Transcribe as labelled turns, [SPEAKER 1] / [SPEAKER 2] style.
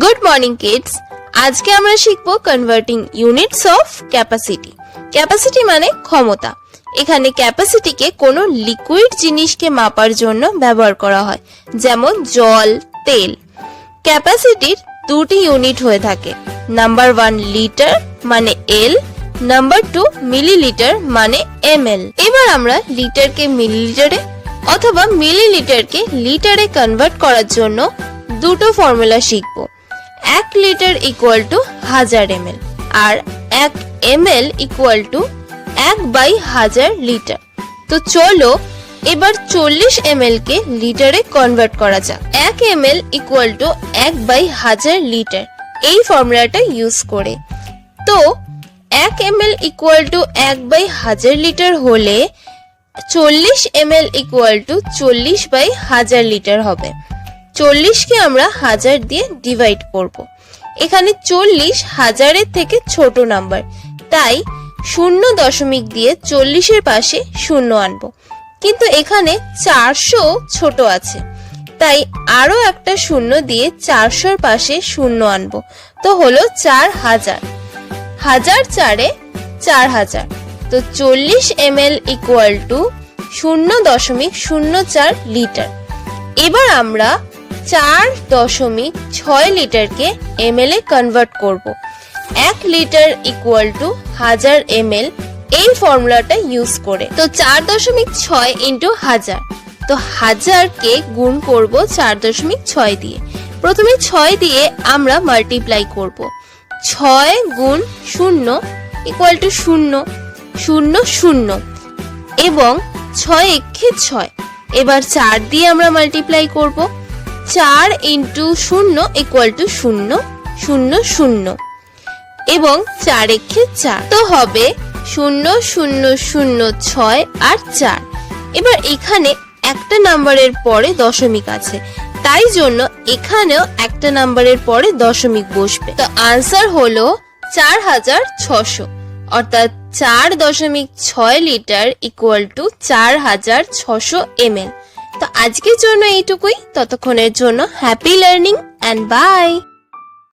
[SPEAKER 1] Good morning kids. আজকে আমরা শিখবো converting units of capacity. Capacity মানে ক্ষমতা। এখানে ক্যাপাসিটিকে কোনো লিকুইড জিনিসকে মাপার জন্য ব্যবহার করা হয়, যেমন জল, তেল। ক্যাপাসিটির দুটি ইউনিট হয়ে থাকে, নাম্বার 1 লিটার মানে এল, নাম্বার 2 মিলিলিটার মানে ml। এবার আমরা লিটারকে মিলিলিটারে অথবা মিলিলিটারকে লিটারে কনভার্ট করার জন্য দুটো ফর্মুলা শিখবো। 1 লিটার ইকুয়াল টু 1000 ml আর 1 ml ইকুয়াল টু 1/1000 লিটার। তো চলো এবার 40 ml কে লিটারে কনভার্ট করা যাক। 1 ml ইকুয়াল টু 1/1000 লিটার, এই ফর্মুলাটা ইউজ করে। তো 1 ml ইকুয়াল টু 1/1000 লিটার হলে 40 ml ইকুয়াল টু 40/1000 লিটার হবে। 40 কে আমরা 1000 দিয়ে ডিভাইড করব। এখানে 40 1000-এর থেকে ছোট নাম্বার, তাই 0 দিয়ে 40 এর পাশে 0 আনবো। কিন্তু এখানে 400 ছোট আছে, তাই আরো একটা 0 দিয়ে 400-এর পাশে 0 আনবো। তো হলো 4000। 1000 4-এ 4000। তো 40 ml ইকুয়াল টু 0.04 লিটার। এবার আমরা 4.6 লিটারকে ml এ কনভার্ট করব। 1 লিটার ইকুয়াল টু 1000 ml, এই ফর্মুলাটা ইউজ করে। তো 4.6 ইন্টু 1000, তো 1000 কে গুণ করব 4.6 দিয়ে। প্রথমে 6 দিয়ে আমরা মাল্টিপ্লাই করব। 6 গুণ 0 ইকুয়াল টু 0 0 0 এবং 6 একে 6। এবার 4 দিয়ে আমরা মাল্টিপ্লাই করব। 4 ইন্টু 0 ইকুয়াল টু 0 0 0 এবং 4 একে 4। তো হবে 0 0 0 6 আর 4। এবার এখানে একটা নাম্বারের পরে দশমিক আছে, তাই জন্য এখানেও একটা নাম্বারের পরে দশমিক বসবে। তো আনসার হলো 4600, অর্থাৎ 4.6 লিটার ইকুয়াল টু 4600 ml। তো আজকের জন্য এইটুকুই। ততক্ষণের জন্য হ্যাপি লার্নিং এন্ড বাই।